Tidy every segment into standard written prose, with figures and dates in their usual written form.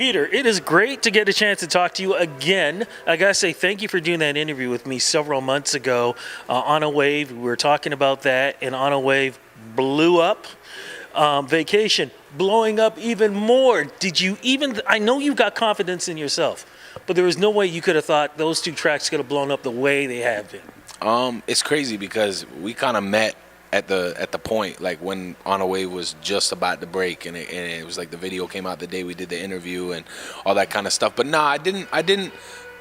Peter, it is great to get a chance to talk to you again. I gotta say thank you for doing that interview with me several months ago on a Wave. We were talking about that, and On a Wave blew up. Vacation blowing up even more. Did you even? I know you've got confidence in yourself, but there was no way you could have thought those two tracks could have blown up the way they have been. It's crazy because we kind of met at the point like when On a Wave was just about to break, and it was like the video came out the day we did the interview and all that kind of stuff. But nah, I didn't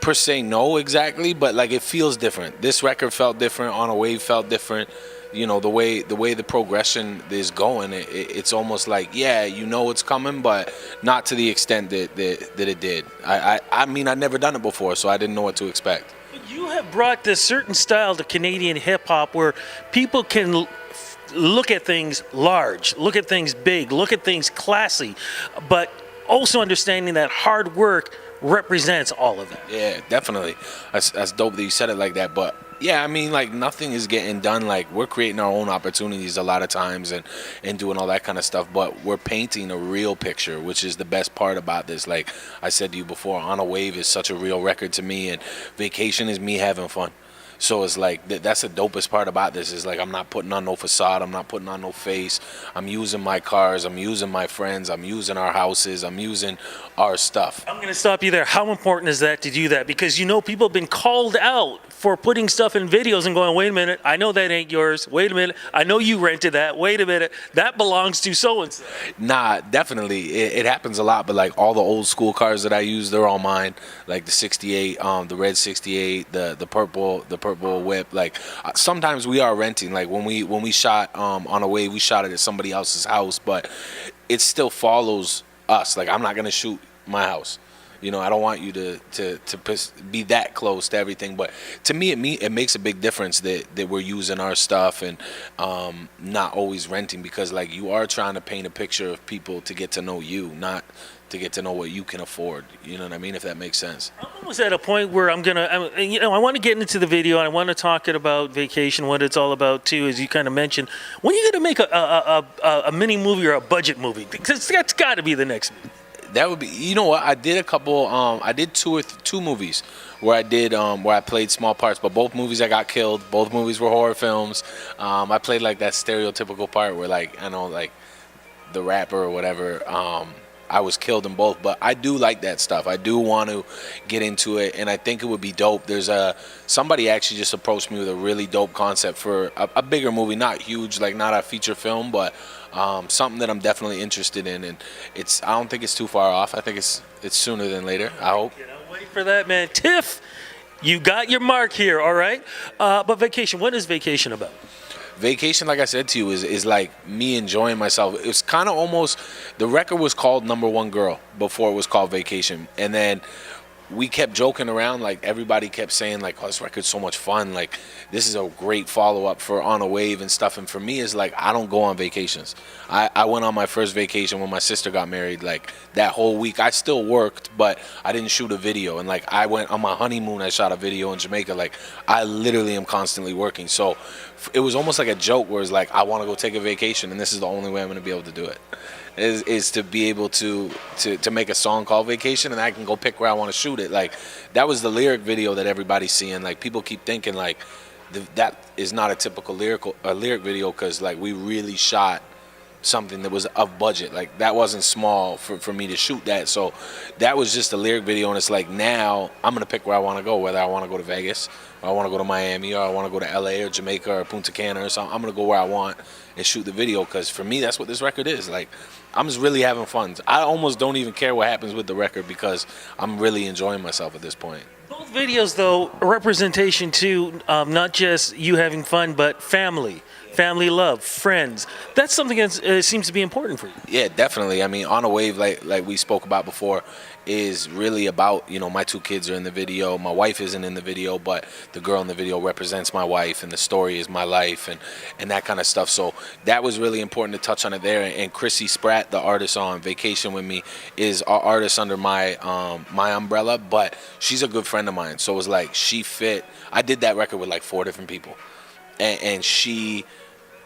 per se know exactly, but like it feels different. This record felt different. On a Wave felt different. You know, the way the progression is going, it's almost like, yeah, you know it's coming, but not to the extent that it did. I mean, I'd never done it before, so I didn't know what to expect. You have brought this certain style to Canadian hip-hop where people can look at things large, look at things big, look at things classy, but also understanding that hard work represents all of that. Yeah, definitely. That's dope that you said it like that, but yeah, I mean, like, nothing is getting done. Like, we're creating our own opportunities a lot of times and doing all that kind of stuff, but we're painting a real picture, which is the best part about this. Like I said to you before, On a Wave is such a real record to me, and Vacation is me having fun. So it's like, that's the dopest part about this is like, I'm not putting on no facade. I'm not putting on no face. I'm using my cars. I'm using my friends. I'm using our houses. I'm using our stuff. I'm going to stop you there. How important is that to do that? Because, you know, people have been called out for putting stuff in videos and going, wait a minute, I know that ain't yours. Wait a minute, I know you rented that. Wait a minute, that belongs to so-and-so. Nah, definitely. It happens a lot, but like all the old school cars that I use, they're all mine. Like the 68, the red 68, the purple whip. Like sometimes we are renting. Like when we shot On a Wave, we shot it at somebody else's house, but it still follows us. Like I'm not gonna shoot my house. You know, I don't want you to be that close to everything, but to me, it makes a big difference that we're using our stuff and not always renting, because like you are trying to paint a picture of people to get to know you, not to get to know what you can afford. You know what I mean? If that makes sense. I'm almost at a point where I want to get into the video and I want to talk about Vacation, what it's all about too, as you kind of mentioned. When are you going to make a mini movie or a budget movie? Because that's got to be the next movie. That would be, you know what? I did a couple. I did two movies where I played small parts, but both movies I got killed. Both movies were horror films. I played like that stereotypical part where like I know like the rapper or whatever. I was killed in both, but I do like that stuff. I do want to get into it, and I think it would be dope. There's somebody actually just approached me with a really dope concept for a bigger movie, not huge, like not a feature film, but something that I'm definitely interested in, and I don't think it's too far off. I think it's sooner than later. I hope. Wait for that, man. Tiff, you got your mark here, all right? But Vacation, what is Vacation about? Vacation, like I said to you, is like me enjoying myself. It was kind of almost, the record was called Number One Girl before it was called Vacation. And then we kept joking around, like everybody kept saying like, oh, this record's so much fun. Like this is a great follow-up for On a Wave and stuff. And for me, it's like, I don't go on vacations. I went on my first vacation when my sister got married. Like that whole week, I still worked, but I didn't shoot a video. And like I went on my honeymoon, I shot a video in Jamaica. Like I literally am constantly working. So it was almost like a joke where it's like, I want to go take a vacation, and this is the only way I'm going to be able to do it. Is to be able to make a song called Vacation, and I can go pick where I want to shoot it. Like that was the lyric video that everybody's seeing. Like people keep thinking like that is not a typical lyric video, because like we really shot something that was of budget. Like that wasn't small for me to shoot that. So that was just a lyric video, and it's like now I'm gonna pick where I want to go, whether I want to go to Vegas or I want to go to Miami or I want to go to LA or Jamaica or Punta Cana or something. I'm gonna go where I want and shoot the video, because for me that's what this record is. Like I'm just really having fun. I almost don't even care what happens with the record, because I'm really enjoying myself at this point. Both videos, though, representation too, not just you having fun, but family love, friends. That's something that seems to be important for you. Yeah, definitely. I mean, On a Wave, like we spoke about before, is really about, you know, my two kids are in the video. My wife isn't in the video, but the girl in the video represents my wife, and the story is my life, and that kind of stuff. So that was really important to touch on it there. And Chrissy Spratt, the artist on Vacation with me, is our artist under my my umbrella, but she's a good friend of mine. So it was like she fit. I did that record with like 4 different people, and she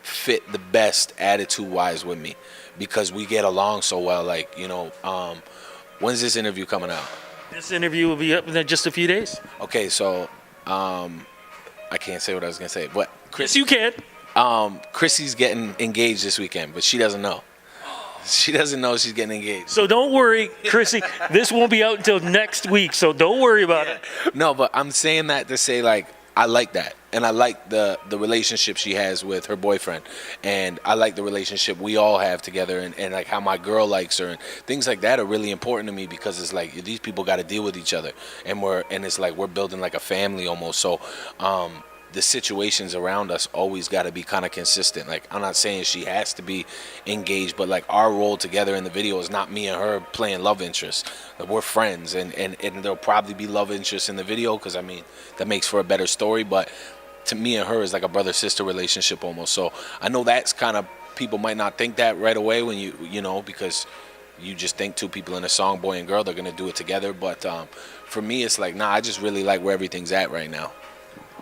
fit the best attitude-wise with me, because we get along so well. Like, you know, When's this interview coming out? This interview will be up in just a few days. Okay, so I can't say what I was gonna say, but Yes, you can. Chrissy's getting engaged this weekend, but she doesn't know. She doesn't know she's getting engaged. So don't worry, Chrissy. This won't be out until next week, so don't worry about it. No, but I'm saying that to say, like, I like that. And I like the relationship she has with her boyfriend. And I like the relationship we all have together, and like how my girl likes her, and things like that are really important to me, because it's like these people got to deal with each other, and it's like we're building like a family almost. So the situations around us always got to be kind of consistent. Like, I'm not saying she has to be engaged, but like our role together in the video is not me and her playing love interest. Like, we're friends, and there'll probably be love interest in the video, because I mean that makes for a better story. But to me and her is like a brother-sister relationship almost. So I know that's kind of, people might not think that right away when you know, because you just think two people in a song, boy and girl, they're gonna do it together. But for me, it's like, nah, I just really like where everything's at right now.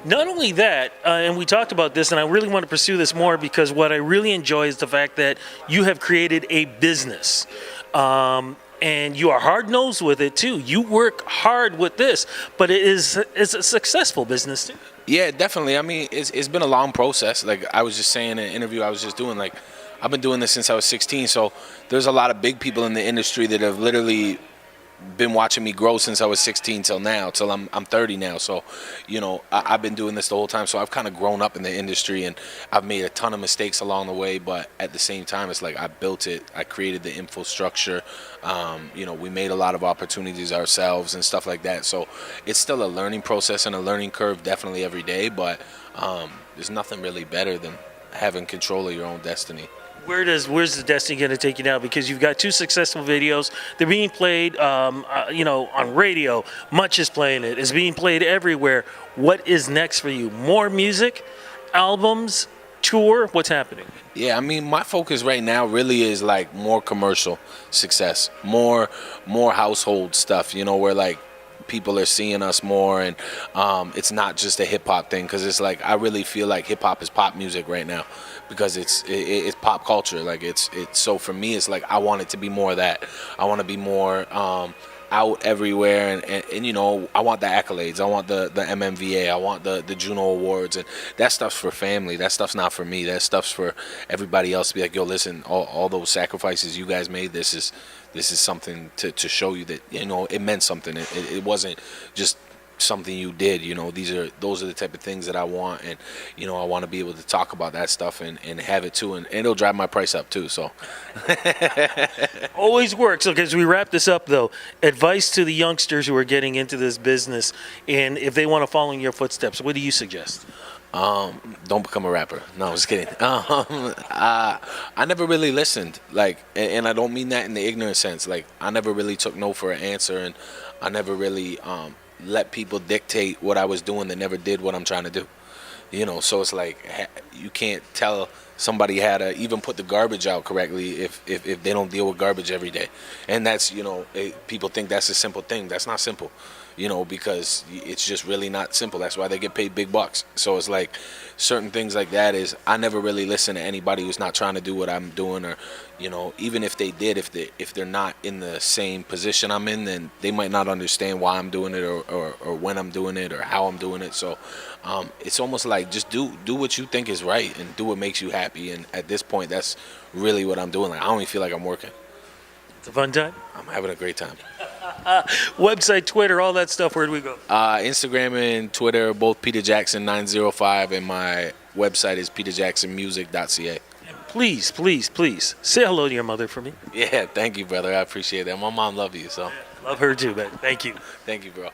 Not only that, and we talked about this, and I really want to pursue this more, because what I really enjoy is the fact that you have created a business. And you are hard-nosed with it, too. You work hard with this, but it's a successful business, too. Yeah, definitely. I mean, it's been a long process. Like I was just saying in an interview I was just doing, like, I've been doing this since I was 16, so there's a lot of big people in the industry that have literally been watching me grow since I was 16 till now, till I'm 30 now. So, you know, I've been doing this the whole time. So I've kind of grown up in the industry, and I've made a ton of mistakes along the way. But at the same time, it's like I built it. I created the infrastructure. You know, we made a lot of opportunities ourselves and stuff like that. So it's still a learning process and a learning curve, definitely every day. But there's nothing really better than having control of your own destiny. Where's the destiny going to take you now? Because you've got two successful videos. They're being played, you know, on radio. Much is playing it. It's being played everywhere. What is next for you? More music, albums, tour? What's happening? Yeah, I mean, my focus right now really is like more commercial success, more household stuff. You know, where like people are seeing us more, and it's not just a hip hop thing, because it's like I really feel like hip hop is pop music right now, because it's pop culture. Like it's so for me, it's like I want it to be more of that. I want to be more out everywhere, and you know, I want the accolades. I want the MMVA. I want the Juno Awards, and that stuff's for family. That stuff's not for me. That stuff's for everybody else to be like, yo, listen, all those sacrifices you guys made, this is something to show you that, you know, it meant something. It wasn't just something you did. You know, those are the type of things that I want, and you know, I want to be able to talk about that stuff and have it too, and it'll drive my price up too. So Always works. Okay, as we wrap this up, though, advice to the youngsters who are getting into this business, and if they want to follow in your footsteps, what do you suggest? Don't become a rapper. No, I'm just kidding. I never really listened, like, and I don't mean that in the ignorant sense. Like, I never really took no for an answer, and I never really let people dictate what I was doing that never did what I'm trying to do. You know, so it's like you can't tell somebody how to even put the garbage out correctly if they don't deal with garbage every day. And that's, you know, people think that's a simple thing. That's not simple, you know, because it's just really not simple. That's why they get paid big bucks. So it's like certain things like that is I never really listen to anybody who's not trying to do what I'm doing, or, you know, even if they did, if they're not in the same position I'm in, then they might not understand why I'm doing it, or when I'm doing it, or how I'm doing it. So it's almost like just do what you think is right, and do what makes you happy. And at this point, that's really what I'm doing. Like, I don't even feel like I'm working. It's a fun time. I'm having a great time. Website, Twitter, all that stuff. Where do we go? Instagram and Twitter, both Peter Jackson 905, and my website is peterjacksonmusic.ca. Please, please, please say hello to your mother for me. Yeah, thank you, brother. I appreciate that. My mom loves you, so. Love her too, man. Thank you. Thank you, bro.